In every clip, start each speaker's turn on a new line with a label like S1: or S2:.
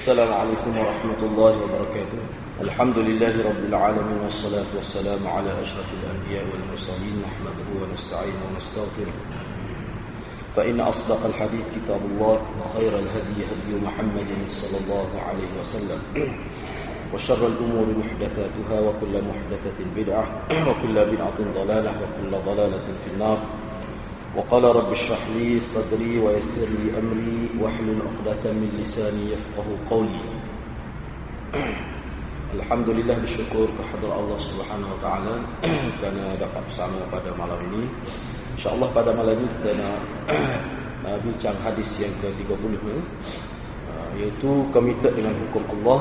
S1: السلام عليكم ورحمة الله وبركاته. الحمد لله رب العالمين والصلاة والسلام على أشرف الأنبياء والمرسلين نحمده ونستعينه ونستغفره فإن أصدق الحديث كتاب الله وخير الهدي هدي محمد صلى الله عليه وسلم وشر الأمور محدثاتها وكل محدثة بدعة وكل بدعة ضلالة وكل ضلالة في النار. وقال رب اشرح لي صدري ويسر لي أمري واحلل عقدة من لساني يفقهوا قولي. Alhamdulillah, bersyukur kehadrat Allah Subhanahu wa taala kerana dapat bersama pada malam ini. Insya-Allah pada malam ini kita nak bincang hadis yang ke-30 iaitu komited dengan hukum Allah.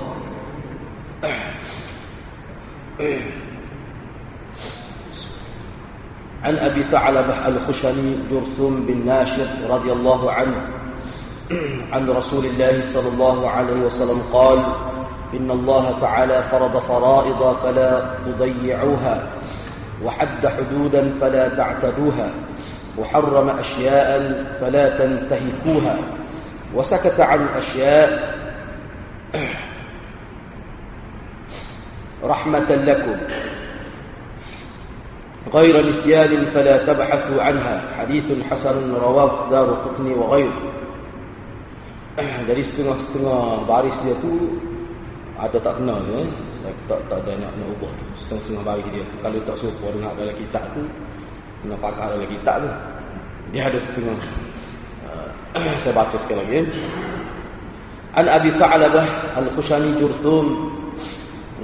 S1: عن أبي ثعلبة الخشني جرثوم بن ناشر رضي الله عنه عن رسول الله صلى الله عليه وسلم قال إن الله تعالى فرض فرائض فلا تضيعوها وحد حدودا فلا تعتدوها وحرم أشياء فلا تنتهكوها وسكت عن أشياء رحمة لكم غير نسيان فلا تبحثوا عنها حديث حسن رواه دارقطني وغيره. Dari setengah-setengah baris dia tu ada tak kenal ya. Saya tak ada nak ubah tu. Setengah-setengah baris dia. Kalau tak serupa dengar dalam kitab tu, kena pakar dalam kitab tu. Dia ada setengah. Saya baca sekali lagi. An Abi Tha'labah Al-Khushani Jurthum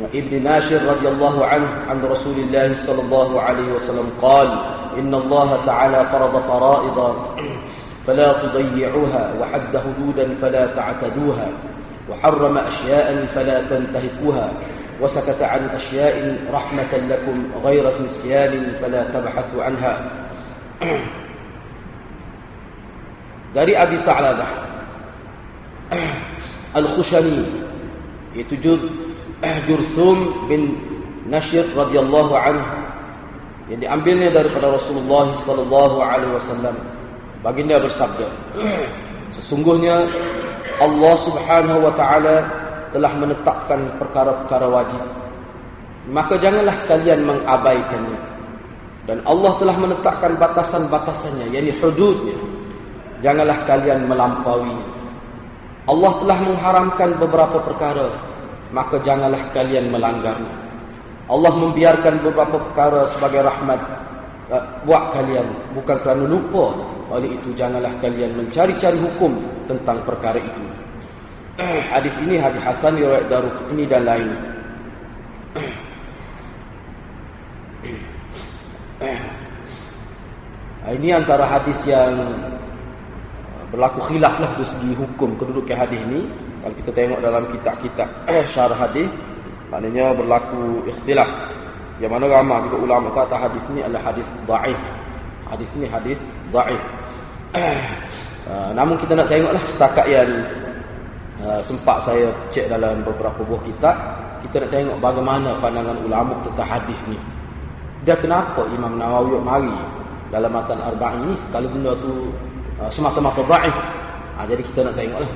S1: ابن ناشر رضي الله عنه عن رسول الله صلى الله عليه وسلم قال إن الله تعالى فرض فرائض فلا تضيعوها وحد حدودا فلا تعتدوها وحرم أشياء فلا تنتهكوها وسكت عن أشياء رحمة لكم غير نسيان فلا تبحثوا عنها. Dari Abi Tha'labah Al-Khushani, itu Jurthum bin Nashir radhiyallahu anhu, yang diambilnya daripada Rasulullah sallallahu alaihi wasallam. Baginda bersabda, sesungguhnya Allah Subhanahu wa taala telah menetapkan perkara-perkara wajib, maka janganlah kalian mengabaikannya. Dan Allah telah menetapkan batasan-batasannya, yakni hududnya, janganlah kalian melampaui. Allah telah mengharamkan beberapa perkara, maka janganlah kalian melanggarnya. Allah membiarkan beberapa perkara sebagai rahmat buat kalian, bukan kerana lupa. Oleh itu janganlah kalian mencari-cari hukum tentang perkara itu. Hadis ini hadis hasan riwayat Daraqutni dan lain. Ini antara hadis yang berlaku khilaf lah dari segi hukum kedudukan hadis ini. Kalau kita tengok dalam kitab-kitab syarah hadis, maknanya berlaku ikhtilaf. Yang mana ramai juga ulama kata hadis ini adalah hadis dhaif. Hadis ini hadis dhaif. Namun kita nak tengoklah setakat yang sempat saya cek dalam beberapa buah kitab, kita nak tengok bagaimana pandangan ulama tentang hadis ni. Dia kenapa Imam Nawawi mari dalam matan Arba'in ni kalau benda tu semata-mata dhaif. Jadi kita nak tengoklah.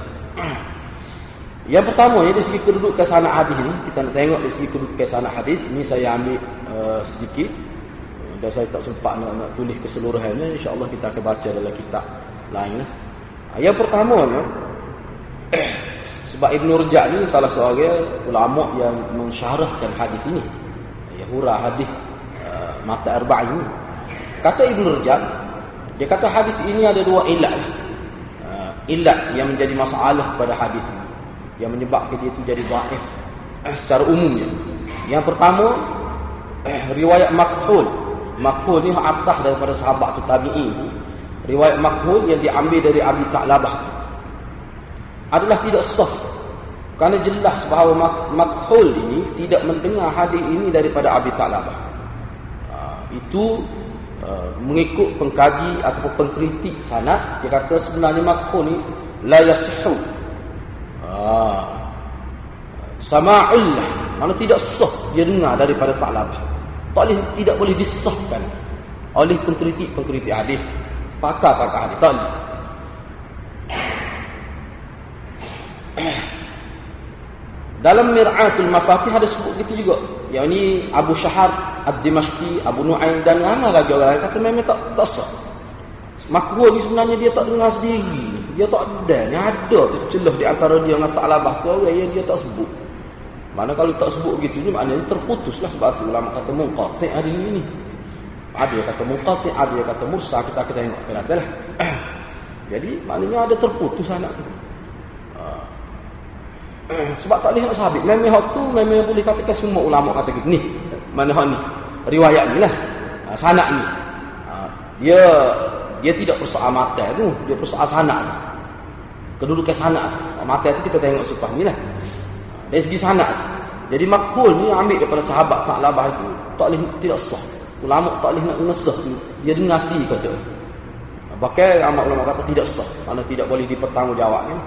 S1: Yang pertama ni dari segi kedudukan sanad hadis ni, kita nak tengok dari segi kedudukan sanad hadis ni. Saya ambil sedikit dan saya tak sempat nak tulis keseluruhannya. Insya-Allah kita akan baca dalam kitab lain. Yang pertama ni sebab Ibn Rajab ni salah seorang ulama yang mensyarahkan hadis ini, yang hurah hadis mata Arba'in ni. Kata Ibn Rajab, dia kata hadis ini ada dua ilat. Ilat yang menjadi masalah pada hadis ini, yang menyebabkan dia itu jadi dhaif secara umumnya. Yang pertama, riwayat makhul. Makhul ni atas daripada sahabat tu tabi'in. Riwayat makhul yang diambil dari Abi Tha'labah adalah tidak sah. Kerana jelas bahawa makhul ini tidak mendengar hadis ini daripada Abi Tha'labah. Itu mengikut pengkaji ataupun pengkritik sanad, dia kata sebenarnya makhul ni la yasihhu. Sama'ul, mana tidak sah dia dengar daripada Tha'labah. Tidak boleh disahkan oleh pengkritik hadis, pakar-pakar hadis. Dalam Mir'atul Mafatih ada sebut gitu juga. Yang ini Abu Syahar Ad-Dimashqi, Abu Nu'aim dan ramai lagi orang kata memang tak sah. Makruh ni sebenarnya dia tak dengar sendiri. Dia tak ada. Ni ada celah di antara dia dengan Ta'labah tu orang yang dia tak sebut. Mana kalau tak sebut gitu ni maknanya terputuslah, sebab tu ulama kata munqati' hari ini. Ada yang kata munqati', ada yang kata mursal, kita tengok kira-kira. Jadi maknanya ada terputus anak tu. Sebab tak boleh nak sabit. Memang hak tu memang boleh katakan semua ulama kata gitu. Ni, mana hak ni? Riwayat ni lah. Sanad ni. Dia tidak persoal matan tu, dia persoal sanad. Kedudukan sanad. Matan tu kita tengok selepas ni lah. Dari segi sanad. Jadi makhul ni ambil daripada sahabat Ta'labah itu, tak boleh, tidak sah. Ulama tak boleh nak ngesah tu. Dia dengar sendiri kata. Bahkan ulama kata tidak sah. Mana tidak boleh dipertanggungjawabkan.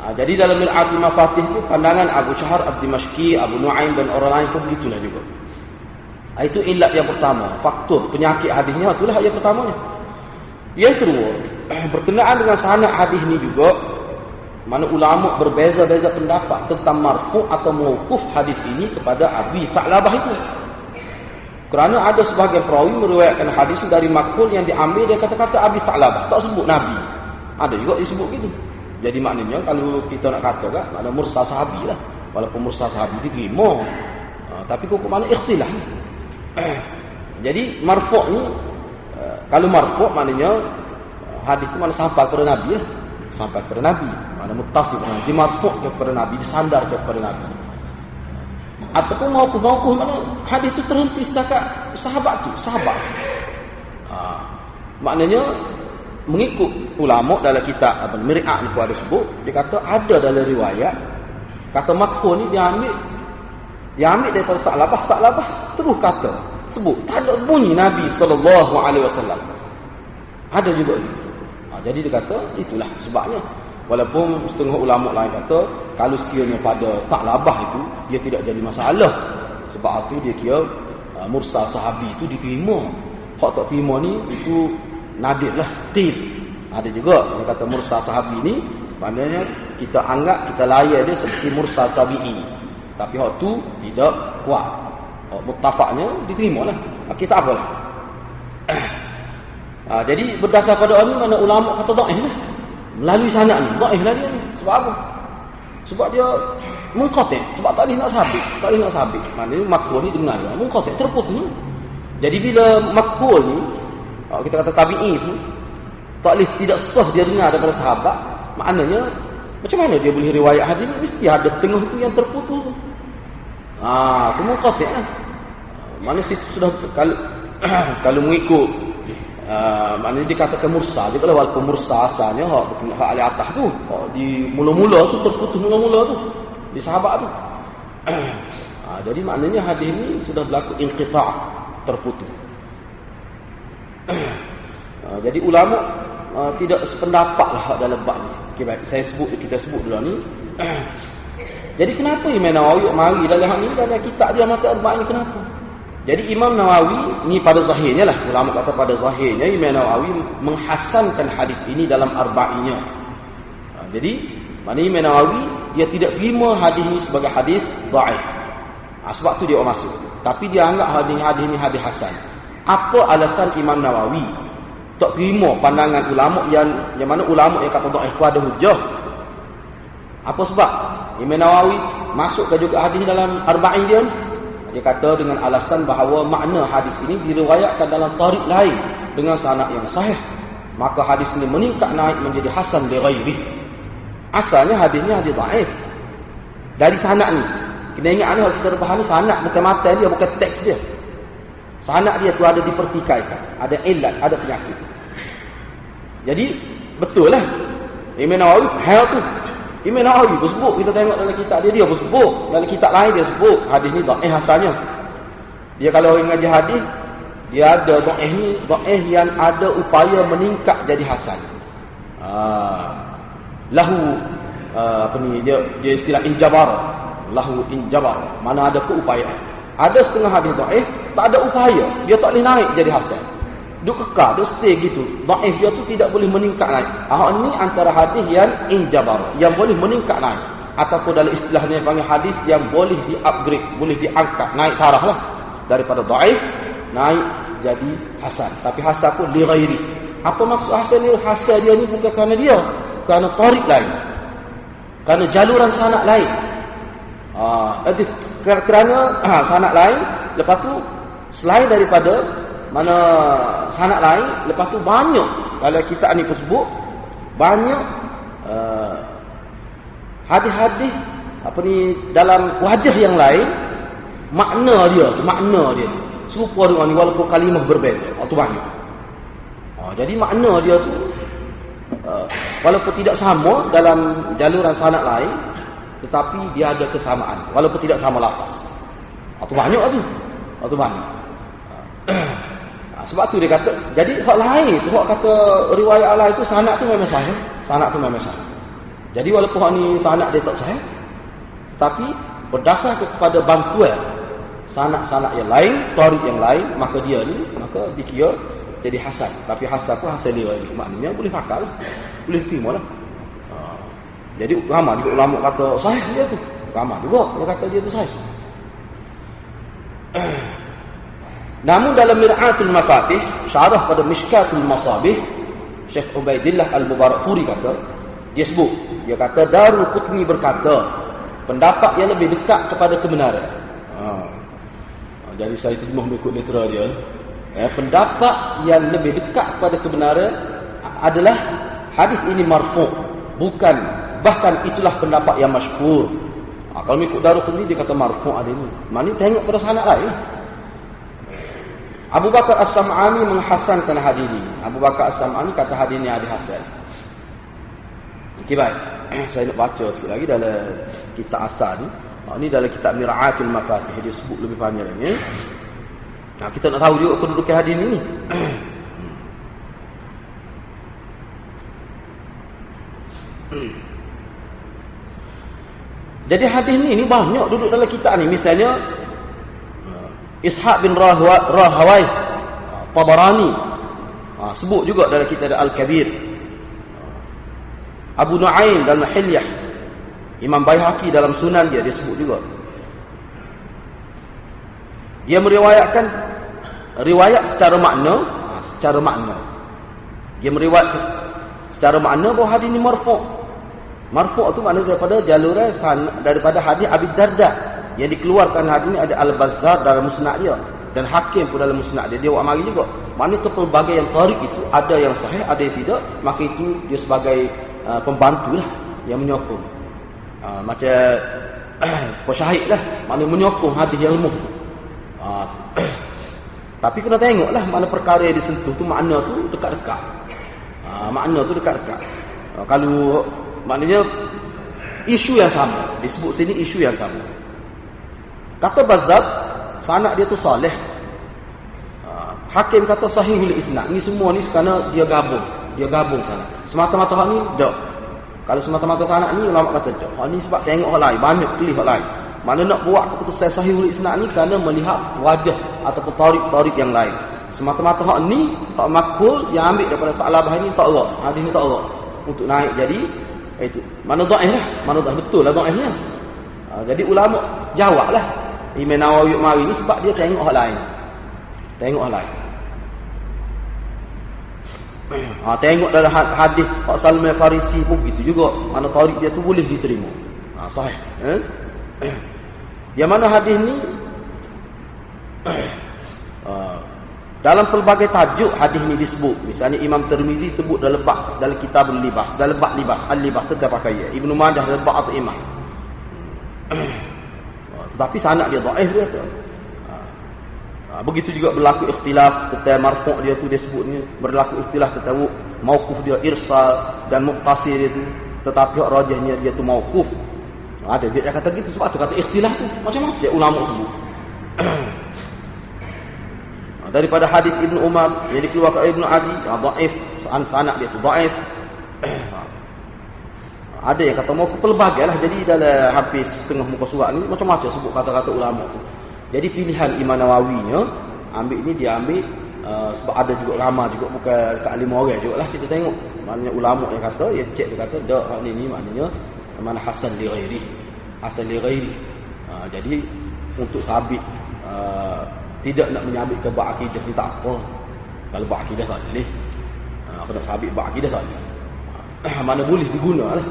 S1: Jadi dalam Mir'atul Mafatih itu pandangan Abu Syahar Ad-Dimashqi, Abu Nu'aim dan orang lain pun begitulah juga. Itu ilat yang pertama, faktor penyakit hadisnya itulah yang pertamanya. Yang kedua, berkenaan dengan sanad hadis ni juga, mana ulama berbeza-beza pendapat tentang marfu' atau mauquf hadis ini kepada Abi Ta'labah itu. Kerana ada sebahagian perawi meriwayatkan hadis dari makhluk yang diambil dari kata-kata Abi Ta'labah, tak sebut Nabi. Ada juga disebut gitu. Jadi maknanya kalau kita nak kata kan, ada mursal sahabi lah. Walaupun mursal sahabi diterima, tapi kok mana ikhtilaf. Jadi marfu' ni, kalau marfu' maknanya hadis itu mana sampai kepada Nabi lah. Sampai kepada Nabi. Mana muttasil, di marfu' kepada Nabi, disandar kepada Nabi. Ataupun mauquf mana hadis itu terhenti setakat sahabat tu, sahabat. Maknanya mengikut ulama dalam kitab apa Mir'at ni pun ada sebut, dia kata ada dalam riwayat kata makruh ni dia ambil daripada Ta'labah terus kata sebut tak ada bunyi Nabi sallallahu alaihi wasallam. Ada juga ni. Jadi dia kata itulah sebabnya, walaupun setengah ulama lain kata kalau sekiranya pada Ta'labah itu dia tidak jadi masalah, sebab itu dia kira mursal sahabi itu diterima. Hak tak terima ni itu nadir lah, qil. Ada juga yang kata mursal sahabi ni maknanya kita anggap, kita layan dia seperti mursal tabi'i, tapi hak tu tidak kuat. Hak muttafaqnya diterima lah, kita apalah. Jadi berdasar pada ini mana ulama kata dhaif lah. Melalui sanad ni dhaif lah dia ni. Sebab apa? Sebab dia munqati', sebab tak boleh nak sabit. Maknanya makruh ni dengar lah, munqati', terputus ni. Jadi bila makruh ni kita kata tabi'i tu tak boleh, tidak sah dia dengar daripada sahabat, maknanya macam mana dia boleh riwayat hadis ni? Mesti ada tengah tu yang terputus tu. Itu munqati' lah. Mana situ sudah kalau mengikut maknanya dikatakan mursal. Dia kalau walaupun mursal asalnya hak ali atas tu, di mula-mula tu terputus, mula-mula tu di sahabat tu. Jadi maknanya hadis ni sudah berlaku inqita', terputus. Jadi ulama tidak sependapat lah dalam bab ni. Okay, baik, kita sebut dulu ni. Jadi kenapa Imam Nawawi mari dalam hal ni, dalam kitab dia mata arba'in, kenapa? Jadi Imam Nawawi ni pada zahirnya lah, ulama kata pada zahirnya Imam Nawawi menghasankan hadis ini dalam arba'innya. Jadi mana Imam Nawawi dia tidak terima hadis ini sebagai hadis dhaif. Sebab tu dia masuk. Tapi dia anggap hadis ini hadis hasan. Apa alasan Imam Nawawi tak terima pandangan ulama yang mana ulama yang kata dhaif ada hujah? Apa sebab? Imam Nawawi masukkan juga hadis dalam arba'in dia ni. Dia kata dengan alasan bahawa makna hadis ini diriwayatkan dalam tarik lain dengan sanad yang sahih, maka hadis ini meningkat naik menjadi hasan li ghairi. Asalnya hadisnya hadis dhaif. Dari sanad ni, kena ingat ni, kita faham ni sanad bukan matan dia, bukan teks dia. Sanad dia tu ada dipertikaikan, ada illat, ada penyakit. Jadi betul lah Imam Nawawi hal tu. Imam Nawawi bersebut, kita tengok dalam kitab dia bersebut, dalam kitab lain dia sebut hadis ni dhaif asalnya. Dia kalau orang ngaji hadis, dia ada dhaif ni, dhaif yang ada upaya meningkat jadi hasan. Lahu apa ni, dia istilah injabar, lahu injabar, mana ada keupayaan. Ada setengah hadis dhaif tak ada upaya, dia tak boleh naik jadi hasan. Dia kekal, dia stay gitu. Dhaif dia tu tidak boleh meningkat naik. Ni antara hadis yang injabar, yang boleh meningkat naik. ataupun dalam istilahnya panggil hadis yang boleh di-upgrade, boleh diangkat, naik taraf lah daripada dhaif naik jadi hasan. Tapi hasan pun li ghairi. Apa maksud hasan ni? Hasan dia ni bukan kerana dia, kerana tariq lain, kerana jaluran sanad lain. Kerana sanad lain, lepas tu selain daripada mana sanad lain, lepas tu banyak, kalau kita ni pun sebut banyak hadis-hadis apa ni dalam wajah yang lain, makna dia serupa dengan ni walaupun kalimah berbeza. Itu banyak. Jadi makna dia tu walaupun tidak sama dalam jaluran sanad lain, tetapi dia ada kesamaan walaupun tidak sama lafaz. Itu banyak tu. Itu banyak. Sebab tu dia kata, jadi hak lain tu, hak kata riwayat lain tu sanad tu memang sahih. Sanad tu memang sahih. Jadi walaupun hak ni sanad dia tak sahih, tapi berdasarkan kepada bantuan sanad-sanad yang lain, tariq yang lain, maka dia ni dikira jadi hasan. Tapi hasan pun hasan dia, maknanya boleh pakai lah, boleh terima lah. Jadi ramai juga ulama kata sahih dia tu, ramai juga yang kata dia tu sahih. Namun dalam Mir'atul Mafatih, syarah pada Mishkatul Masabih, Syekh Ubaidillah Al-Mubarakfuri kata, dia kata Darul-Qutni berkata, pendapat yang lebih dekat kepada kebenaran. Jadi saya terjemah mengikut litera dia. Pendapat yang lebih dekat kepada kebenaran adalah hadis ini marfu', bahkan itulah pendapat yang masyhur. Kalau mengikut Darul-Qutni dia kata marfu' ada ini. Mana tengok pada sanad lain. Abu Bakar As-Sam'ani menghasankan hadis ini. Abu Bakar As-Sam'ani kata hadis ini hadis hasan. Okey, baik. Saya nak baca sikit lagi dalam kitab asal ni. Ini dalam kitab Mir'atul Mafatih, dia sebut lebih panjang ni. Kita nak tahu juga kedudukan hadis ni. Jadi hadis ni banyak duduk dalam kitab ni. Misalnya Ishaq bin Rahawai Tabarani sebut juga dalam kitab Al-Kabir. Abu Nu'aim dalam Hilyah, Imam Baihaqi dalam Sunan dia sebut juga. Dia meriwayatkan riwayat secara makna. Dia meriwayatkan secara makna bahawa hadis ini marfu'. Marfu' itu makna daripada jaluran daripada hadis Abi Darda yang dikeluarkan hadis ini ada Al-Bazzar dalam musnad dia dan Hakim pun dalam musnad dia. Dia buat mari juga. Maknanya pelbagai yang tarik itu ada yang sahih, ada yang tidak, maka itu dia sebagai pembantu lah yang menyokong. Macam syahid lah, maknanya menyokong hadis yang lemah. Tapi kena tengoklah mana perkara yang disentuh tu makna tu dekat-dekat. Makna tu dekat-dekat. Kalau maknanya isu yang sama, disebut sini isu yang sama. Kata Bazzar, sanad dia tu salih. Hakim kata sahihul isnad. Ni semua ni kerana dia gabung sanad. Semata-mata hak ni dak. Kalau semata-mata sanad ni ulama kata dak. Hak ni sebab tengok hak lain, banyak pilih hak lain. Mana nak buat keputusan sahihul isnad ni kerana melihat wajah ataupun tarik yang lain. Semata-mata hak ni tak makbul, yang ambil daripada Ta'labah ni tak erat. Hadis ni tak erat untuk naik jadi itu. Mana dhaif lah, mana dhaif betul lah dhaifnya. Jadi ulama jawablah Imam Nawawi mari ni sebab dia tengok hal lain. Tengok dalam hadis Pak Salman Farisi pun gitu juga. Mana tarik dia tu boleh diterima. Sahih. Yang mana hadis ni dalam pelbagai tajuk hadis ni disebut. Misalnya Imam Tirmizi sebut dalam bab dalam kitab al-libas, dalam bab libas, al-libas tentang pakaian. Ibnu Majah dalam bab at-imah. Tapi sanad dia dhaif dia tu. Begitu juga berlaku ikhtilaf tentang marfu' dia tu dia sebutnya, berlaku ikhtilaf tentang mauquf dia, irsal dan muqtasir dia tu, tetapi hak rajihnya dia tu mauquf. Ada dia kata gitu, sebab tu kata ikhtilaf tu macam-macam ulama sebut. Daripada hadis Ibnu Umar yang dikeluarkan oleh Ibnu Adi, dhaif, sanad dia tu dhaif. Ada yang kata mau pelbagai lah. Jadi dalam habis setengah muka surat ni macam-macam sebut kata-kata ulama tu. Jadi pilihan Imam Nawawi-nya ambil ni dia ambil sebab ada juga ramai juga bukan kat 5 orang juga lah kita tengok. Maknanya ulama yang kata, yang cek dia kata dak hak ni maknanya Mana hasan li ghairi. Hasan li ghairi. Jadi untuk sabit tidak nak menyabit ke bab akidah ni tak apa. Kalau bab akidah tak boleh. Aku nak sabit bab akidah tak boleh. Mana boleh digunalah.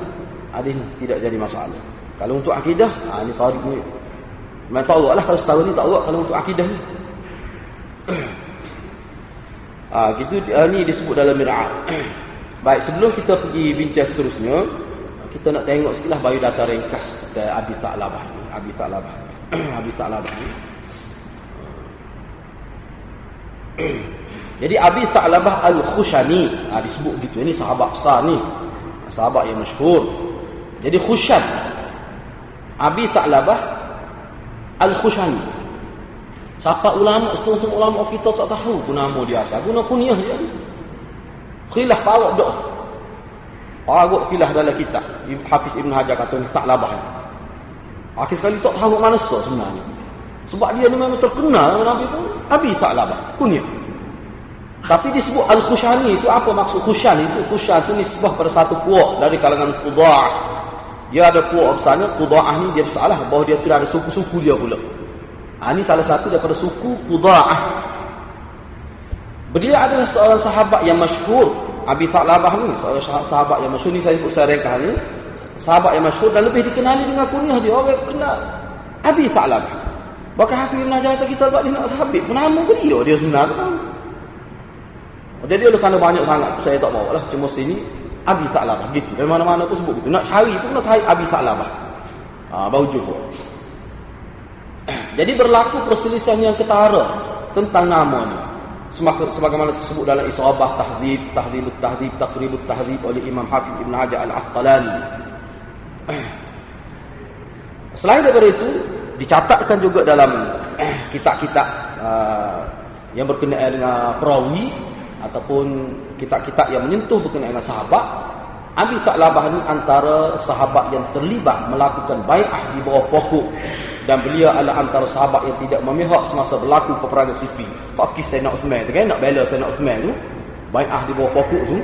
S1: Ada ni tidak jadi masalah. Kalau untuk akidah, ni tarik ni. Memang tak lah kalau setahun ni tak kalau untuk akidah ni. Gitu ni disebut dalam Mir'at. Baik, sebelum kita pergi bincang seterusnya, kita nak tengok sikitlah biodata ringkas dari Abi Tha'labah ni. Abi Tha'labah ni. Jadi Abi Tha'labah Al-Khushani, disebut gitu. Ini sahabat besar ni. Sahabat yang masyhur. Jadi Khushan. Abi Tha'labah Al-Khushani. Siapa ulama, setengah ulama kita tak tahu pun nama dia asal. Guna kunyah dia. Khilaf awak dah. Awak khilaf dalam kitab. Hafiz Ibn Hajar kata ni Tha'labah ni. Akhir sekali tak tahu mana sebenarnya. Sebab dia ni memang terkenal Nabi pun. Abi Tha'labah, kunyah. Tapi disebut Al-Khushani itu apa maksud Khushan itu? Khushan itu nisbah pada satu puak dari kalangan Qudha'ah. Dia ada puak besarnya, Qudha'ah ni dia bersalah bahawa dia tidak ada suku-suku dia pula. Ini salah satu daripada suku Qudha'ah. Beliau adalah seorang sahabat yang masyhur. Abi Tha'labah ni seorang sahabat yang masyhur ni, saya sebut secara ringkas ni. Sahabat yang masyhur dan lebih dikenali dengan kunyah dia. Orang kenal Abi Tha'labah. Bahkan Hafiz Ibn Hajar kata kita buat dia nak sahabat. Nama ke dia sebenarnya. Jadi dia kerana banyak sangat saya tak bawa lah. Cuma sini Abi Tha'labah gitu. Dari mana-mana tu sebut gitu. Nak cari pun nak cari Abi Tha'labah. Baru jumpa. Jadi berlaku perselisihan yang ketara tentang nama ni. Sebagaimana disebut dalam Isabah Tahdhib, Tahdhibut Tahdhib, Taqribut Tahdhib oleh Imam Hafiz Ibn Hajar Al-Asqalani. Selain daripada itu, dicatatkan juga dalam kitab-kitab yang berkenaan dengan perawi ataupun kitab-kitab yang menyentuh berkenaan dengan sahabat. Abi Tha'labah ni antara sahabat yang terlibat melakukan bai'ah di bawah pokok, dan beliau adalah antara sahabat yang tidak memihak semasa berlaku peperangan Siffin. Pak Sayyidina Uthman tu kan nak bela Sayyidina Uthman tu, bai'ah di bawah pokok tu.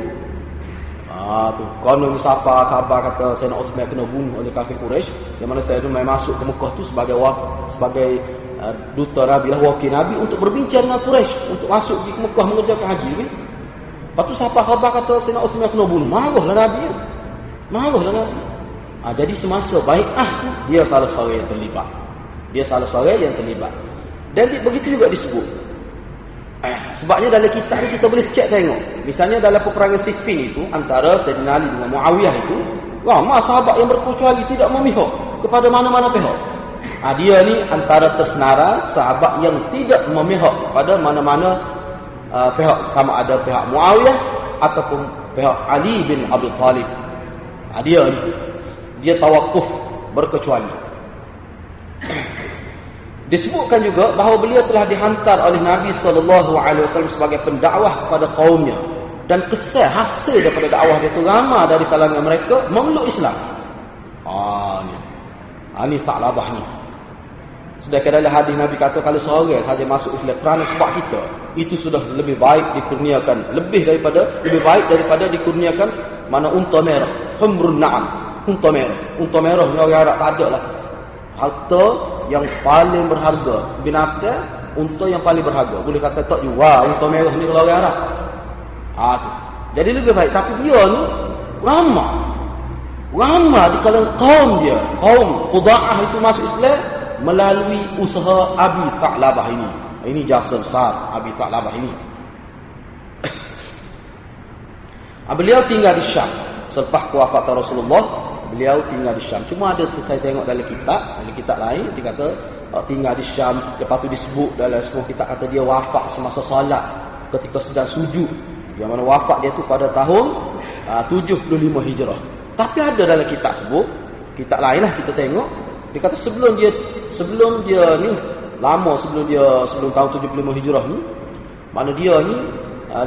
S1: Tu konon siapa khabar kata Sayyidina Uthman kena bunuh oleh kafir Quraisy, yang mana Sayyidina Uthman masuk ke Mekah tu sebagai duta Nabi lah, wakil Nabi untuk berbincang dengan Quraisy untuk masuk pergi ke Mekah mengerjakan haji kan. Lepas tu siapa khabar kata Sayyidina Uthman kena bunuh, marahlah Nabi. Jadi semasa bai'ah tu dia salah seorang yang terlibat. Dan begitu juga disebut. Sebabnya dalam kitab ni kita boleh cek tengok. Misalnya dalam peperangan Siffin itu antara Sayyidina Ali dengan Muawiyah itu, ramai sahabat yang berkecuali tidak memihak kepada mana-mana pihak. Dia ni antara tersenaran sahabat yang tidak memihak pada mana-mana pihak, sama ada pihak Muawiyah ataupun pihak Ali bin Abi Thalib. Dia tawakuf, berkecuali. Disebutkan juga bahawa beliau telah dihantar oleh Nabi SAW sebagai pendakwah kepada kaumnya, dan kesan hasil daripada dakwah dia itu ramai dari kalangan mereka memeluk Islam. Ini Tha'labah ni. Sedangkan dalam hadis Nabi kata kalau seorang saja masuk Islam kerana sebab kita, itu sudah lebih baik dikurniakan, lebih baik daripada dikurniakan mana unta merah, humrun na'am, unta merah ni orang Arab tak ada lah. Harta yang paling berharga, binatang unta yang paling berharga. Boleh kata tak juga unta merah ni kalau orang Arab. Jadi lebih baik. Tapi dia ni ramai di kalangan kaum dia. Kaum Qudha'ah itu masuk Islam melalui usaha Abi Tha'labah ini. Ini jasa besar Abi Tha'labah ini. Beliau tinggal di Syam. Selepas kewafatan Rasulullah, beliau tinggal di Syam. Cuma ada saya tengok dalam kitab lain dia kata tinggal di Syam. Lepas tu disebut dalam semua kitab kata dia wafat semasa solat ketika sedang sujud. Yang mana wafat dia tu pada tahun 75 Hijrah. Tapi ada dalam kitab sebut, kitab lain lah kita tengok, dia kata sebelum dia ni lama sebelum tahun 75 Hijrah ni, mana dia ni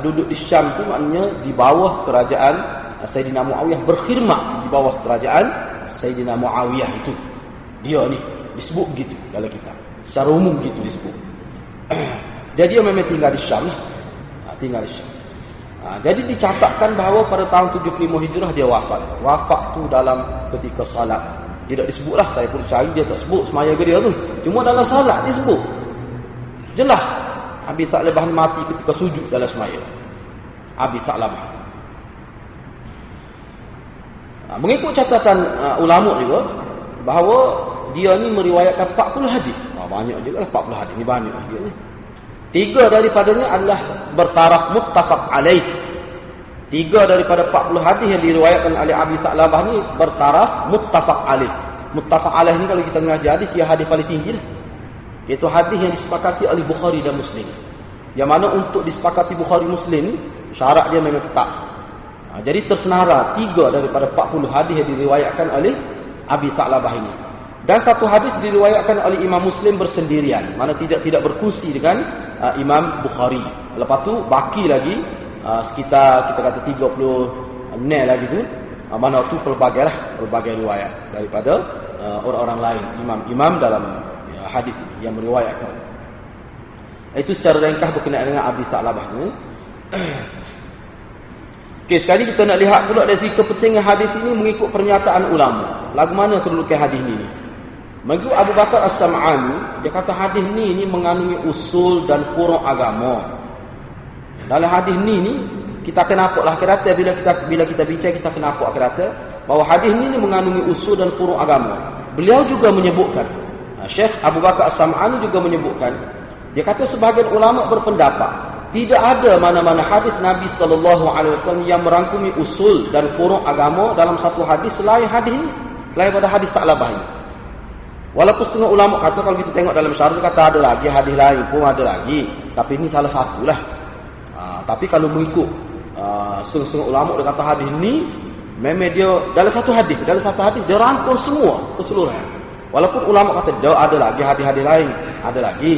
S1: duduk di Syam tu, maknanya di bawah kerajaan Sayyidina Muawiyah, berkhidmat di bawah kerajaan Sayyidina Muawiyah itu. Dia ni disebut begitu dalam kitab. Secara umum begitu disebut. Dia memang tinggal di Syam. Tinggal di Syam. Jadi dicatatkan bahawa pada tahun 75 Hijrah dia wafat. Wafat tu dalam ketika salat. Tidak disebutlah, saya pun cari dia tak sebut semaya ke dia tu. Cuma dalam salat disebut. Jelas Abi Tha'labah mati ketika sujud dalam semaya. Abi Tha'labah. Mengikut catatan ulama juga bahawa dia ni meriwayatkan 40 hadis. Banyak juga 40 hadis ni, banyak dia ni. 3 daripadanya adalah bertaraf muttafaq alaih. 3 daripada 40 hadis yang diriwayatkan oleh Abi Tha'labah ni bertaraf muttafaq alaih. Muttafaq alaih ni kalau kita mengaji hadis, dia hadis paling tinggi lah. Iaitu hadis yang disepakati oleh Bukhari dan Muslim. Yang mana untuk disepakati Bukhari Muslim, syarat dia memang ketat. Jadi tersenara 3 daripada 40 hadis yang diriwayatkan oleh Abi Tha'labah ini. Dan satu hadis diriwayatkan oleh Imam Muslim bersendirian, mana tidak berkusi dengan Imam Bukhari. Lepas tu baki lagi sekitar kita kata 30 lagi tu, mana tu pelbagai riwayat daripada orang-orang lain, imam dalam hadis yang meriwayatkan. Itu secara ringkas berkenaan dengan Abi Tha'labah ni. Okey, sekali kita nak lihat pula dari segi kepentingan hadis ini mengikut pernyataan ulama. Lagu mana kedudukan hadis ni? Mengikut Abu Bakar As-Sam'ani, dia kata hadis ni mengandungi usul dan furu' agama. Dalam hadis ni kita akan nampak lah akhirata bila kita bincang, kita akan nampak akhirata bahawa hadis ni mengandungi usul dan furu' agama. Beliau juga menyebutkan, Syekh Abu Bakar As-Sam'ani juga menyebutkan, dia kata sebahagian ulama berpendapat tidak ada mana-mana hadis Nabi SAW yang merangkumi usul dan furu' agama dalam satu hadis selain hadis ini, selain pada hadis Tha'labah ini. Walaupun setengah ulama kata, kalau kita tengok dalam syarah kata ada lagi hadis lain pun ada lagi, tapi ini salah satulah. Tapi kalau mengikut setengah ulama dia kata hadis ini memang dia dalam satu hadis dia rangkum semua keseluruhan. Walaupun ulama kata ada lagi hadis-hadis lain, ada lagi.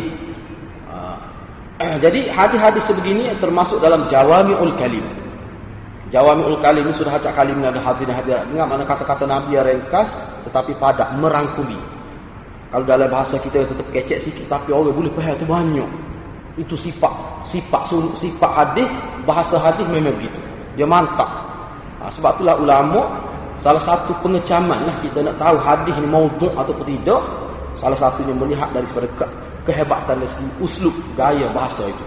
S1: Jadi hadis-hadis sebegini termasuk dalam jawami'ul kalim. Jawami'ul kalim ini sudah acak kalim ada hadis-hadis. Dengar mana kata-kata Nabi yang ringkas tetapi padat, merangkumi. Kalau dalam bahasa kita tetap kecek sikit tapi orang boleh faham tu banyak. Itu sifat hadis, bahasa hadis memang begitu. Dia mantap. Sebab itulah ulama salah satu pengecaman lah kita nak tahu hadis ni maudhu' atau tidak. Salah satunya melihat daripada kehebatan dari uslub, gaya bahasa itu.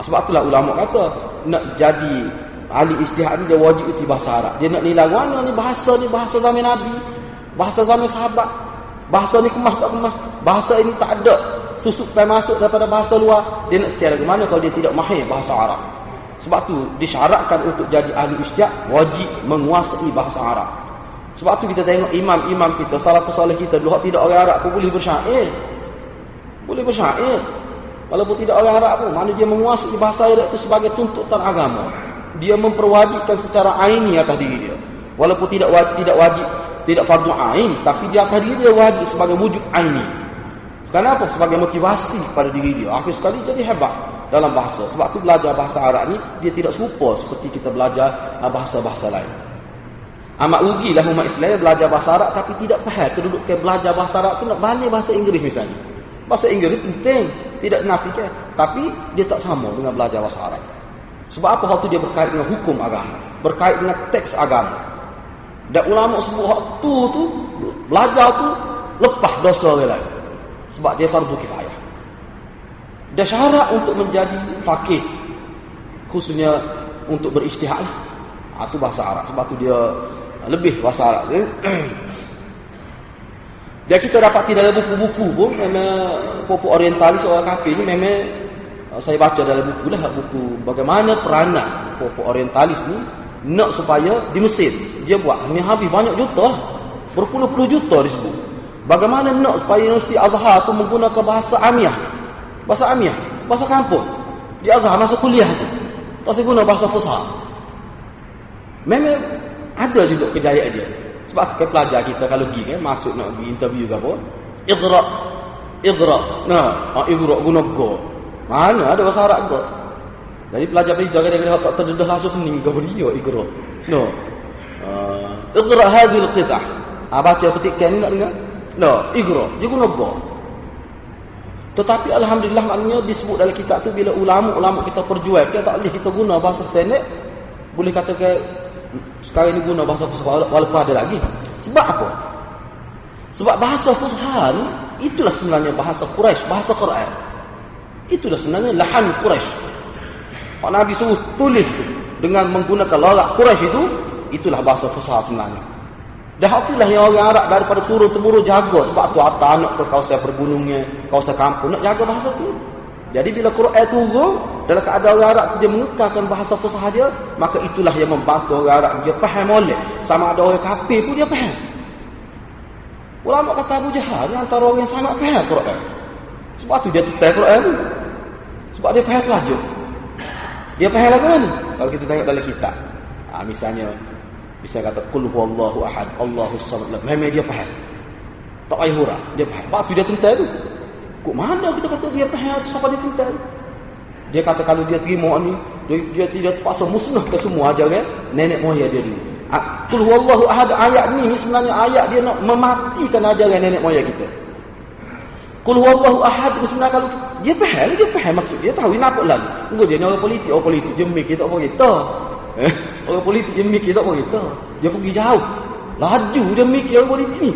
S1: Sebab itulah ulama kata nak jadi ahli ijtihad ni dia wajib erti bahasa Arab. Dia nak nilai mana ni bahasa zaman Nabi, bahasa zaman sahabat. Bahasa ni kemah tak kemah. Bahasa ini tak ada susuk pai masuk daripada bahasa luar. Dia nak cari ke mana kalau dia tidak mahir bahasa Arab. Sebab tu disyaratkan untuk jadi ahli ijtihad wajib menguasai bahasa Arab. Sebab tu kita tengok imam-imam kita, salafus salih kita dulu tidak orang Arab pun boleh bersyair. Boleh bersyair. Walaupun tidak orang Arab pun, mana dia menguasai bahasa Arab itu sebagai tuntutan agama. Dia memperwajibkan secara aini atas diri dia. Walaupun tidak wajib, tidak fardu ain, tapi di atas diri dia wajib sebagai wujud aini. Kenapa? Sebagai motivasi pada diri dia. Akhir sekali jadi hebat dalam bahasa. Sebab tu belajar bahasa Arab ni dia tidak serupa seperti kita belajar bahasa-bahasa lain. Amat rugilah umat Islam belajar bahasa Arab tapi tidak faham kedudukan belajar bahasa Arab tu nak balik bahasa Inggeris misalnya. Bahasa Inggeris penting, tidak nafikan, tapi dia tak sama dengan belajar bahasa Arab. Sebab apa? Waktu dia berkait dengan hukum agama, berkait dengan teks agama. Dan ulama sebut waktu tu belajar tu lepas dosa orang lain. Sebab dia fardu kifayah. Dan syarat untuk menjadi faqih, khususnya untuk berijtihad lah, itu bahasa Arab. Sebab tu dia lebih bahasa Arab. Dan kita dapati dalam buku-buku pun memang buku orientalis orang kafir ni memang saya baca dalam buku lah, buku bagaimana peranan buku orientalis ni nak supaya di Mesir dia buat ni habis banyak juta, berpuluh-puluh juta disebut. Bagaimana nak supaya Universiti Azhar tu menggunakan bahasa Amiyah, bahasa kampung di Azhar masa kuliah tu tak guna bahasa Fusha. Memang ada juga kejayaan dia. Sebab ke pelajar kita kalau pergi kan, masuk nak pergi interview ke apa, iqra. Iqra guna go. Mana ada bahasa Arab go. Jadi pelajar-pelajar kadang-kadang tak terdedah langsung ni ke dia iqra. Iqra hadhihi al-qit'ah. Baca petikan ni nak dengar. Iqra. Dia guna go. Tetapi alhamdulillah maknanya disebut dalam kitab tu bila ulama-ulama kita perjual, kita tak boleh kita guna bahasa standard. Boleh katakan sekarang ni guna bahasa fusha walaupun ada lagi. Sebab apa? Sebab bahasa fusha ni itulah sebenarnya bahasa Quraisy, bahasa Quran. Itulah sebenarnya lahan Quraisy. Pak Nabi suruh tulis dengan menggunakan logat Quraisy itulah bahasa fusha sebenarnya. Dah itulah yang orang Arab daripada turun-temurun jaga. Sebab tu atas anak ke kawasan pergunungan, kawasan kampung nak jaga bahasa tu. Jadi bila Quran turun dalam keadaan orang Arab tu dia mengekalkan bahasa fusha dia, maka itulah yang membantu orang Arab dia faham molek. Sama ada orang kafir pun dia faham. Ulama kata Abu Jahal ni antara orang yang sangat faham Quran. Sebab tu dia tulis Quran. Sebab dia faham tajuk. Dia faham lagu mana? Kalau kita tengok dalam kitab. Misalnya bisa kata qul huwallahu ahad, Allahus samad. Memang dia faham. Tak payah hurah, dia faham. Sebab tu dia tentai tu. Kok mana kita kata dia faham tu siapa dia tentai? Dia kata kalau dia terima ni, dia tidak terpaksa musnah ke semua ajaran nenek moyang dia dulu. Qul huwallahu ahad ayat ni sebenarnya ayat dia nak mematikan ajaran nenek moyang kita. Qul huwallahu ahad sebenarnya kalau dia faham maksud dia tahu nak apa lagi. Engko dia ni orang politik dia mikir tak apa kita. Orang politik dia mikir tak apa kita. Dia pergi jauh. Laju dia mikir orang politik ni.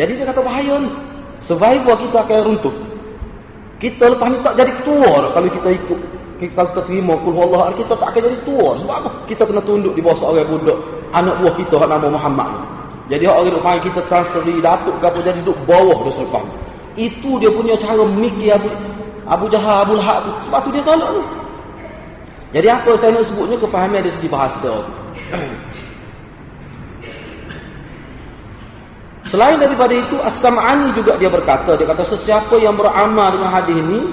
S1: Jadi dia kata bahaya ni. Survivor kita akan runtuh. Kita lepas ni tak jadi ketua kalau kita ikut. Kalau kita terima qul huwallahu ahad kita tak akan jadi tua. Sebab apa? Kita kena tunduk di bawah seorang budak anak buah kita hak nama Muhammad ni. Jadi orang depan kita transferi datuk ke apa jadi duduk bawah dia selepas. Itu dia punya cara mikir Abu Jahal, Abu Lahab tu. Sebab tu dia tolak tu. Jadi apa saya nak sebutnya kefahaman dari segi bahasa. Selain daripada itu As-Sam'ani juga dia berkata, dia kata sesiapa yang beramal dengan hadis ini,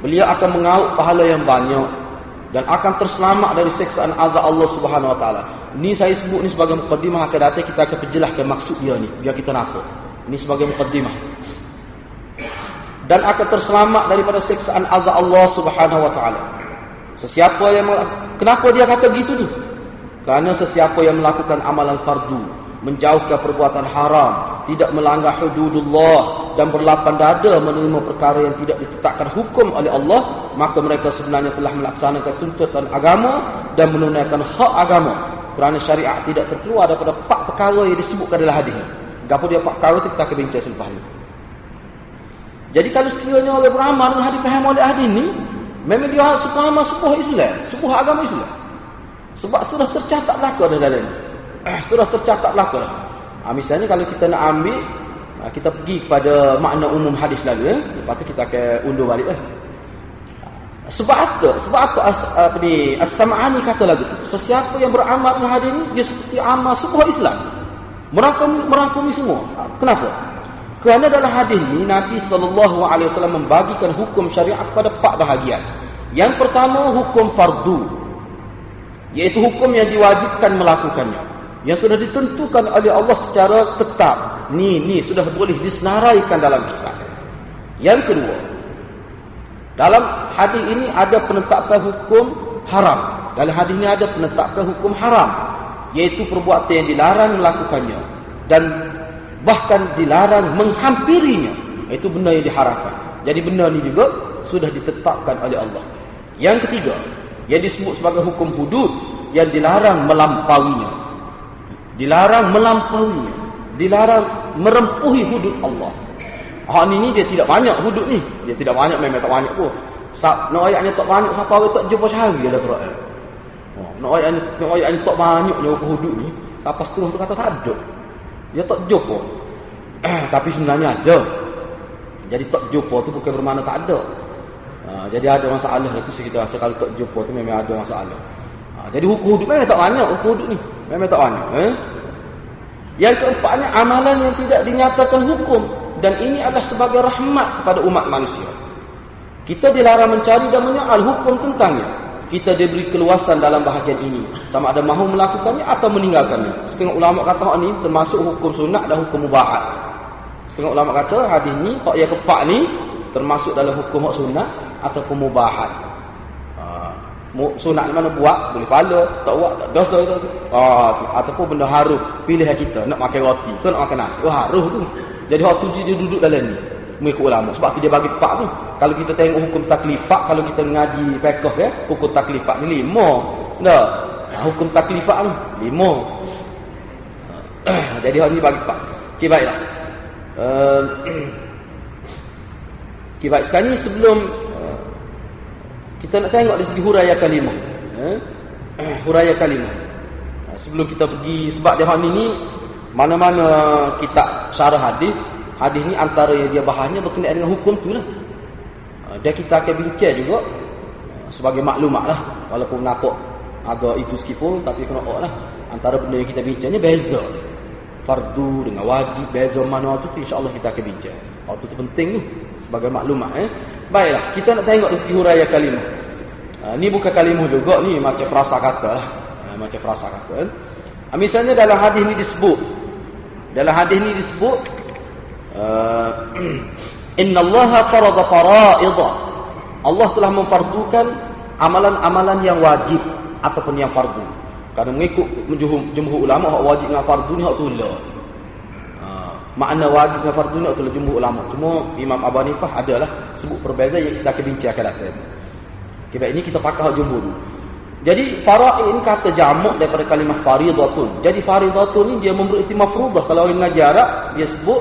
S1: beliau akan mengauk pahala yang banyak dan akan terselamat dari siksaan azab Allah Subhanahu Wa Taala. Ini saya sebut ni sebagai mukadimah, akan datang kita akan penjelaskan maksud dia ni biar kita nampak. Ini sebagai mukadimah. Dan akan terselamat daripada siksaan azab Allah Subhanahu Wa Taala. Sesiapa yang kenapa dia kata begitu ni? Kerana sesiapa yang melakukan amalan fardu, menjauhkan perbuatan haram, tidak melanggar hududullah dan berlapang dada menerima perkara yang tidak ditetapkan hukum oleh Allah, maka mereka sebenarnya telah melaksanakan tuntutan agama dan menunaikan hak agama. Kerana syariat tidak terkeluar daripada 4 perkara yang disebutkan dalam hadis. Gapo dia 4 perkara tu kita akan bincang selepas ni. Jadi kalau sekiranya orang beramal dengan hadis faham oleh hadis ni, memang dia sepaham sebuah Islam, sebuah agama Islam. Sebab sudah tercatat belaka dalam ni. Sudah tercatat belaka. Misalnya kalau kita nak ambil, kita pergi kepada makna umum hadis lalu. Lepas tu kita akan undur balik. Sebab apa As-Sam'ani kata lagu tu, sesiapa yang beramal dengan hadis ni, dia seperti amal sebuah Islam. Merangkumi semua. Kenapa? Kerana dalam hadis ni Nabi SAW membagikan hukum syariat kepada 4 bahagian. Yang pertama hukum fardu, iaitu hukum yang diwajibkan melakukannya, yang sudah ditentukan oleh Allah secara tetap. Ni sudah boleh disenaraikan dalam kitab. Yang kedua, dalam hadis ini ada penetapan hukum haram. Dalam hadis ini ada penetapan hukum haram, iaitu perbuatan yang dilarang melakukannya dan bahkan dilarang menghampirinya. Itu benda yang diharamkan. Jadi benda ni juga sudah ditetapkan oleh Allah. Yang ketiga, yang disebut sebagai hukum hudud, yang dilarang melampauinya. Dilarang melampauinya. Dilarang merempuhi hudud Allah. Ni dia tidak banyak hudud ni. Dia tidak banyak, memang tak banyak pun. Nak ayatnya tak banyak, siapa orang tak jumpa cari dalam Quran. Nak ayatnya tak banyaknya hudud ni, siapa setengah tu kata tak ada. Dia tak jumpa. Tapi sebenarnya ada. Jadi tak jumpa tu bukan bermakna tak ada. Jadi ada masalah itu kita rasa kalau tak jumpa tu memang ada masalah. Jadi hukum hudud memang tak banyak, hukum hudud ni memang tak banyak. Yang keempatnya amalan yang tidak dinyatakan hukum, dan ini adalah sebagai rahmat kepada umat manusia. Kita dilarang mencari dan menyoal hukum tentangnya. Kita diberi keluasan dalam bahagian ini, sama ada mahu melakukannya atau meninggalkannya. Setengah ulama kata ini termasuk hukum sunat dan hukum mubahat. Setengah ulama kata hadis ni hak yang keempat ni termasuk dalam hukum hak sunat ataupun mubahat. Sunat mana buat boleh pahala, tak buat tak dosa tu. Ataupun benda harum pilihan kita nak makan roti ke nak makan nasi. Harum tu. Jadi hak tu dia duduk dalam ni. mengikut ulama. Sebab tu dia bagi 4 tu. Kalau kita tengok hukum taklifat, kalau kita ngaji fiqh ya, hukum taklifat ni 5. Dah. Hukum taklifat ni 5. Jadi hal ni bagi 4. Okey, baiklah. Okey, baik. Sekarang ni sebelum kita nak tengok dari segi huraian kalimah. Huraian kalimah. Sebelum kita pergi, sebab dia hal ni mana-mana kitab syarah hadis ni antara yang dia bahannya berkenaan dengan hukum tu lah. Dan kita akan bincang juga sebagai maklumat lah. Walaupun nampak agak itu sikit pun, tapi kena lah. Antara benda yang kita bincangnya beza. Fardu dengan wajib, beza mana tu insya-Allah kita akan bincang. Waktu tu penting tu sebagai maklumat. Baiklah, kita nak tengok dari segi huraian kalimah. Ni bukan kalimah juga ni, macam frasa kata lah. Macam frasa kata. Misalnya dalam hadis ni disebut, innallaha farada fara'idha. Allah telah memfardukan amalan-amalan yang wajib ataupun yang fardu. Kerana mengikut jumhur ulama, hak wajib dengan fardu ni hak tula. Makna wajib dengan fardu ni hak tula jumhur ulama. Cuma Imam Abu Hanifah adalah sebut perbezaan yang kita akan bincangkan datang. Okay, baik, ini kita pakai hak jumhur dulu. Jadi fara'id ini kata jamak daripada kalimah faridatun. Jadi faridatun ni dia memberi erti mafruḍah. Kalau orang ngaji Arab dia sebut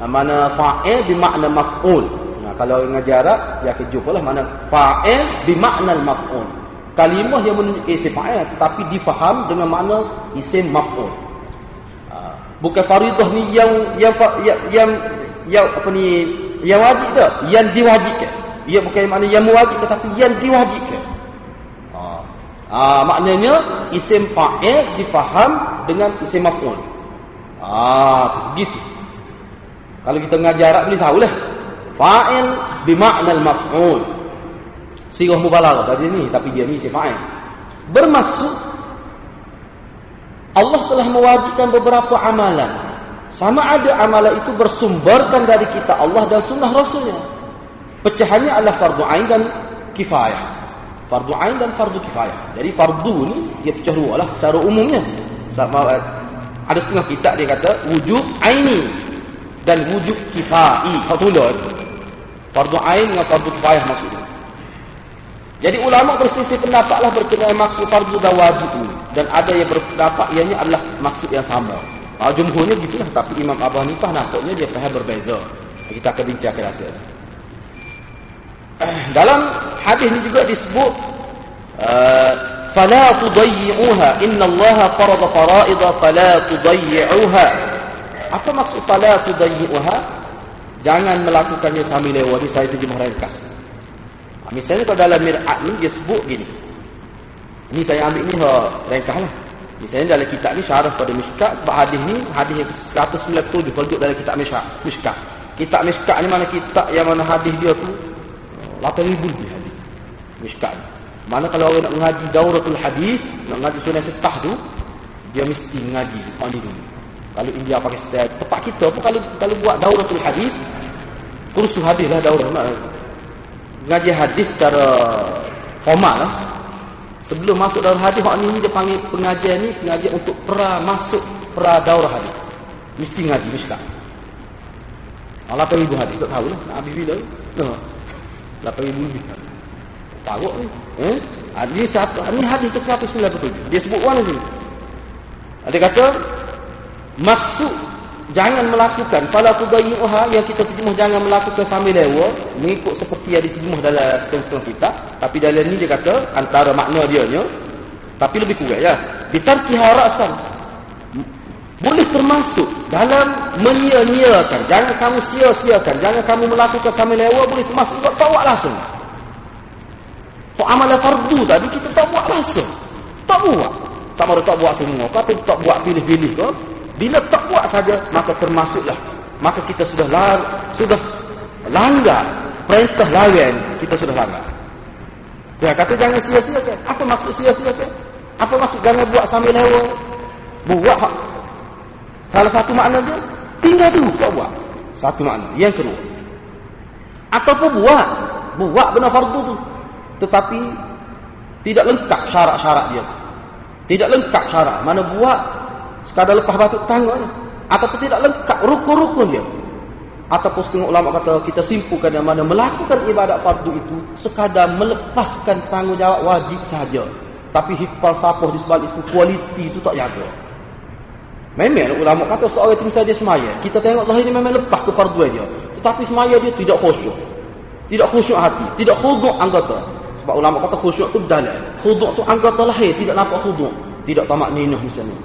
S1: mana fa'il bermakna maf'ul. Nah, kalau orang ngaji Arab dia akan jumpalah mana fa'il bermakna maf'ul. Kalimah yang menunjukkan isim fa'il tetapi difaham dengan makna isim maf'ul. Bukan faridah ni yang apa ni yang wajib dah, yang diwajibkan. Ia bukan makna yang mewajibkan tetapi yang diwajibkan. Maknanya isim fa'il difaham dengan isim maf'ul. Begitu. Kalau kita ngaji Arab boleh tahulah. Fa'il bermakna maf'ul. Sirah mubalaghah tadi ni, tapi dia ni isim fa'il. Bermaksud Allah telah mewajibkan beberapa amalan. Sama ada amalan itu bersumberkan dari kitab Allah dan sunnah Rasulnya. Pecahannya adalah fardu ain dan kifayah. Fardu ain dan fardu kifayah. Jadi fardu ni dia pecah dua lah secara umumnya. Ada setengah kitab dia kata wujub aini dan wujub kifai. Betul. Fardu ain dengan fardu kifayah maksudnya. Jadi ulama berselisih pendapatlah berkenaan maksud fardu dan wajib ini. Dan ada yang berpendapat ianya adalah maksud yang sama. Jumhurnya gitulah, tapi Imam Abu Hanifah nampaknya dia faham berbeza. Kita akan bincangkan nanti. Dalam hadis ini juga disebut fala tudayyi'uha innallaha farada fara'idha fala tudayyi'uha. Apa maksud fala tudayyi'uha? Jangan melakukannya sambil lewat. Ini saya terjemah ringkas. Misalnya kalau dalam Mir'at ni dia sebut gini. Ini saya ambil ni ringkas lah. Misalnya dalam kitab ni syarah pada Mishkat, sebab hadis ni hadis yang 197 kalau duduk dalam kitab Mishkat. Kitab Mishkat ni mana kitab yang mana hadis dia tu 8,000 lebih hadis Mishkat ni. Mana kalau orang nak mengaji dauratul hadis, nak mengaji sunnah sitah tu, dia mesti mengaji ni dulu. Kalau India Pakistan, tempat kita pun kalau buat dauratul hadis, kursus hadis lah daurah nak mengaji hadis secara formal lah. Sebelum masuk daurah hadis, hak ni dia panggil pengajian ni pengajian untuk masuk daurah hadis. Mesti ngaji Mishkat. 8,000 hadis tak tahu lah nak habis bila. 8,000 lebih. Tahu ni. Ini hadis ke 197. Dia sebut mana sini? Dia kata maksud jangan melakukan fala tudayyi'uha, yang kita terjemah jangan melakukan sambil lewat, mengikut seperti yang diterjemah dalam setengah kitab, tapi dalam ni dia kata antara makna dianya tapi lebih kurang ya. Bitarkiha ra'san. Boleh termasuk dalam menyia-nyiakan. Jangan kamu sia-siakan, jangan kamu melakukan sambil lewat, boleh termasuk juga tak buat langsung. Amalan fardu tadi kita tak buat langsung. Tak buat. Sama ada tak buat semua, kata tak buat pilih-pilih ke? Bila tak buat saja, maka termasuklah. Maka kita sudah langgar perintah lawan, kita sudah langgar. Dia kata jangan sia-siakan. Apa maksud sia-siakan? Apa maksud jangan buat sambil lewat? Buat. Salah satu makna dia tinggal dulu tak buat. Satu makna. Yang kedua, ataupun buat benar fardu tu, tetapi tidak lengkap syarat-syarat dia. Tidak lengkap syarat. Mana buat sekadar lepas batu tangga ni, ataupun tidak lengkap rukun-rukun dia. Ataupun setengah ulama kata kita simpulkan yang mana melakukan ibadat fardu itu sekadar melepaskan tanggungjawab wajib saja. Tapi falsafah di sebalik itu, kualiti itu tak jaga. Memang ulama kata seorang itu misalnya dia semaya, kita tengok lahir dia memang lepas ke fardu aja. Tetapi semaya dia tidak khusyuk. Tidak khusyuk hati, tidak khudu' anggota. Sebab ulama kata khusyuk tu dalil. Khudu' tu anggota lahir, tidak nampak khudu', tidak tamak ninah misalnya.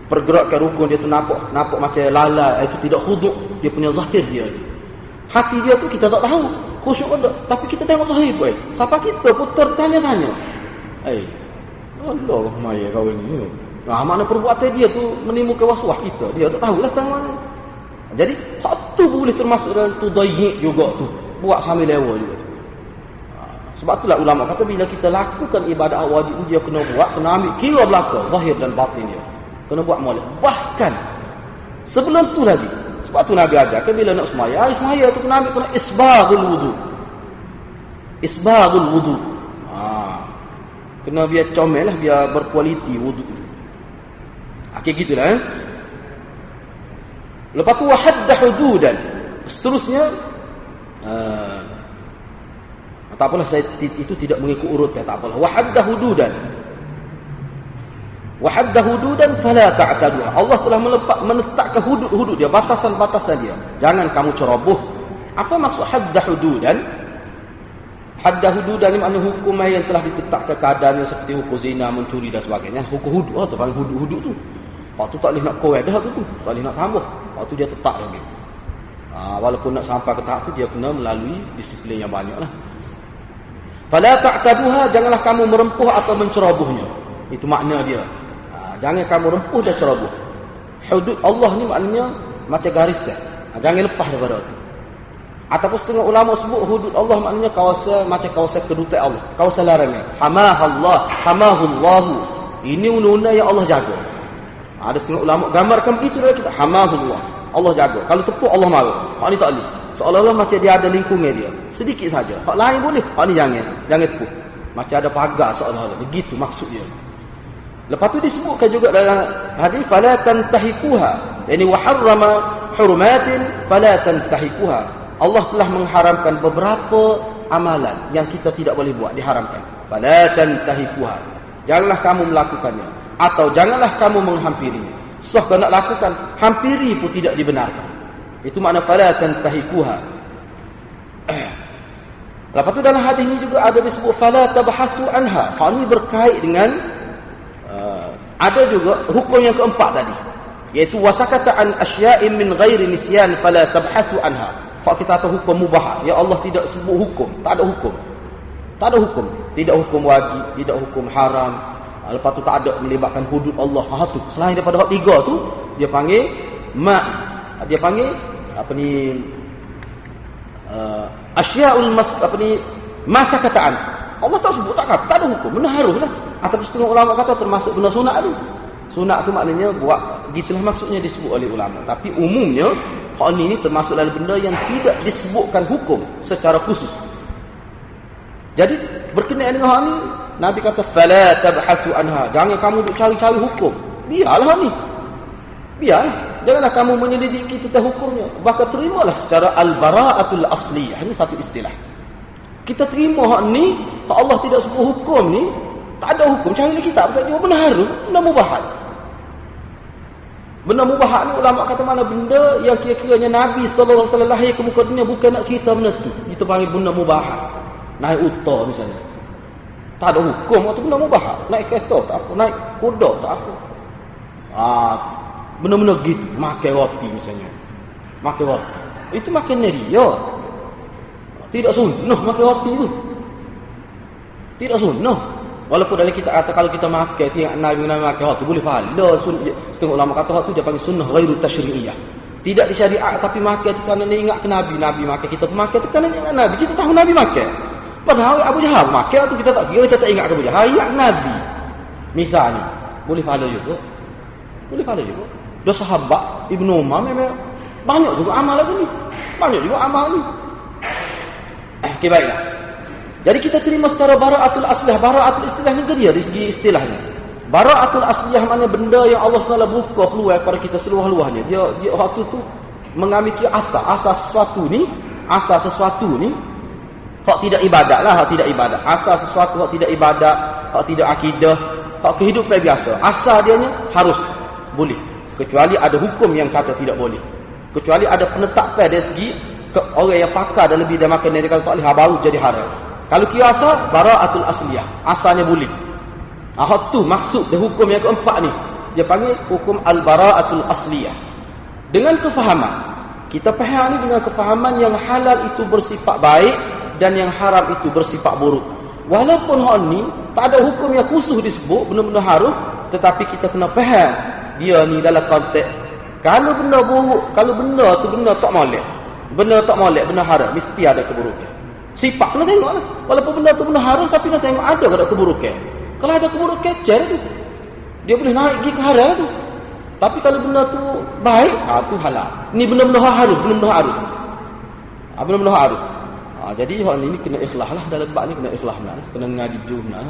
S1: Pergerakan rukun dia tu nampak macam lalai, itu tidak khudu', dia punya zahir dia. Hati dia tu kita tak tahu khusyuk ke tak, tapi kita tengok lahir pun. Siapa kita pun tertanya-tanya. Allah maya kau ini. Mana perbuatan dia tu menimbulkan waswas kita. Dia tak tahu datang mana. Jadi hak tu boleh termasuk dalam tu dayyik juga tu. Buat sambil lewa juga. Sebab itulah ulama kata bila kita lakukan ibadat wajib dia kena buat, kena ambil kira belaka zahir dan batin dia. Kena buat molek. Bahkan sebelum tu lagi. Sebab tu Nabi ajarkan bila nak semaya tu kena ambil kena isbaghul wudu. Isbaghul wudu. Kena biar comel lah, biar berkualiti wudu tu. Okey gitulah. Lepas tu wahadda hududan. Seterusnya tak apalah, saya itu tidak mengikut urutnya, tak apalah. Wahadda hududan. Wahadda hududan fala ta'taduha. Allah telah menetapkan hudud-hudud dia, batasan-batasan dia. Jangan kamu ceroboh. Apa maksud hadda hududan? Hadda hududan ni maknanya hukum yang telah ditetapkan keadaannya seperti hukum zina, mencuri dan sebagainya. Hukum hudud, tu panggil hudud-hudud tu. Waktu tak boleh nak kawal dah tu, tak boleh nak tambah. Waktu dia tetap lagi. Walaupun nak sampai ke tahap tu dia kena melalui disiplin yang banyaklah. Fala ta'taduha, janganlah kamu merempuh atau mencerobohnya. Itu makna dia. Jangan kamu rempuh dan ceroboh. Hudud Allah ni maknanya macam garis. Jangan lepas daripada itu. Ataupun setengah ulama sebut hudud Allah maknanya kawasan macam kawasan kedutaan Allah, kawasan larangan. Hamahullah, hamahullahu. Ini undang-undang yang Allah jaga. Ada setengah ulama gambarkan begitu dalam kita. Hamahullah, Allah jaga. Kalau tepuk Allah marah. Hak ni tak boleh. Seolah-olah macam dia ada lingkungan dia. Sedikit saja. Hak lain boleh. Hak ni jangan tepuk. Macam ada pagar seolah-olah. Begitu maksud dia. Lepas tu disebutkan juga dalam hadis fala tantahikuha, yani wa harrama hurumatin fala tantahikuha. Allah telah mengharamkan beberapa amalan yang kita tidak boleh buat, diharamkan. Fala tantahikuha. Janganlah kamu melakukannya atau janganlah kamu menghampirinya. Kalau nak lakukan, hampiri pun tidak dibenarkan. Itu makna fala tantahikuha. Lepas tu dalam hadis ini juga ada disebut fala tabhasu anha. Hal ini berkait dengan ada juga hukum yang keempat tadi, iaitu wasakata an asya'in min ghairi nisyan fala tabhathu anha. Kalau kita tahu hukum mubah, ya Allah tidak sebut hukum, tak ada hukum. Tak ada hukum, tidak hukum wajib, tidak hukum haram. Lepas tu tak ada melibatkan hudud Allah. Tu selain daripada hak tiga tu dia panggil apa ni asya'ul masakataan. Allah tak sebut, tak ada hukum, benda haruslah. Atau setengah ulama kata termasuk benda sunat tu. Sunat tu maknanya buat gitulah maksudnya disebut oleh ulama. Tapi umumnya hal ini termasuk dalam benda yang tidak disebutkan hukum secara khusus. Jadi berkenaan dengan hal ini Nabi kata fala tabhathu anha. Jangan kamu duk cari-cari hukum. Biarlah ni. Biarlah. Janganlah kamu menyelidiki tentang hukumnya. Bahkan terimalah secara al-bara'atul asliyah. Ini satu istilah. Kita terima hak ni, hak Allah tidak sebut hukum ni, tak ada hukum. Carilah kitab, tak jumpa benda haram, benda mubahat. Benda mubahat ni ulama kata mana benda yang kira-kiranya Nabi sallallahu alaihi wasallam lahir ke muka dunia bukan nak cerita benda tu. Kita panggil benda mubahat. Naik unta misalnya. Tak ada hukum atau benda mubahat. Naik kereta tak apa, naik kuda tak apa. Benda-benda gitu, makan roti misalnya. Makan roti. Itu makan dia. Tidak sunnah makan roti tu. Tidak sunnah. Walaupun dalam kita kata kalau kita makan tiap Nabi makan roti boleh pahala. Setengah ulama kata roti dia panggil sunnah ghairu tasyri'iyah. Tidak disyariat tapi makan tu kerana dia ingat ke Nabi. Nabi makan, kita pun makan tu kerana ingat Nabi. Kita tahu Nabi makan. Padahal Abu Jahal makan tu kita tak kira, kita tak ingat ke Abu Jahal. Ingat Nabi. Misalnya, boleh pahala juga. Boleh pahala juga. Dia sahabat Ibnu Umar memang banyak juga amal lagi ni. Banyak juga amal ni. Okay, baiklah. Jadi kita terima secara bara'atul aslah. Bara'atul istilah ni dia dari segi istilahnya. Bara'atul aslah maknanya benda yang Allah SWT buka keluar kepada kita seluah-luahnya. Dia waktu tu mengambil asal sesuatu ni, hak tidak ibadat lah, hak tidak ibadat. Asal sesuatu hak tidak ibadat, hak tidak akidah, hak kehidupan biasa. Asal dia ni harus boleh. Kecuali ada hukum yang kata tidak boleh. Kecuali ada penetapan dari segi orang yang pakar dan lebih dia makan dia kata tak boleh, baru jadi haram. Kalau kira asal, bara'atul asliyah. Asalnya boleh. Hak tu maksud dia hukum yang keempat ni. Dia panggil hukum al-bara'atul asliyah. Dengan kefahaman. Kita faham ni dengan kefahaman yang halal itu bersifat baik dan yang haram itu bersifat buruk. Walaupun hal ni tak ada hukum yang khusus disebut benda-benda haram, tetapi kita kena faham dia ni dalam konteks kalau benda buruk, kalau benda tu benda tak molek, benda haram, mesti ada keburukan. Sifat kena tengoklah. Walaupun benda tu benda haram, tapi nak tengok ada ke keburukan. Kalau ada keburukan, cer tu. Dia boleh naik pergi ke haram tu. Tapi kalau benda tu baik, tu halal. Ni benda-benda haram, benda-benda haram. Benda-benda haram. Jadi hal ni kena ikhlas lah dalam bab ni, kena ikhlas lah, kena ngaji jumlah.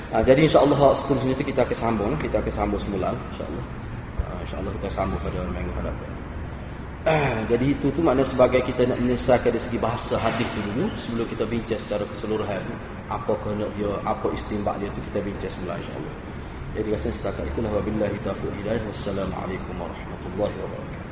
S1: Jadi insya-Allah seterusnya tu kita akan sambung semula insya-Allah. Insya-Allah kita sambung pada minggu hadapan. Jadi itu tu makna sebagai kita nak menyelesaikan dari segi bahasa hadis tu dulu sebelum kita bincang secara keseluruhan apa kena dia, apa istinbat dia tu kita bincang semula insya-Allah. Jadi rasanya setakat itulah, wabillahi taufiq hidayah. Wassalamualaikum warahmatullahi wabarakatuh.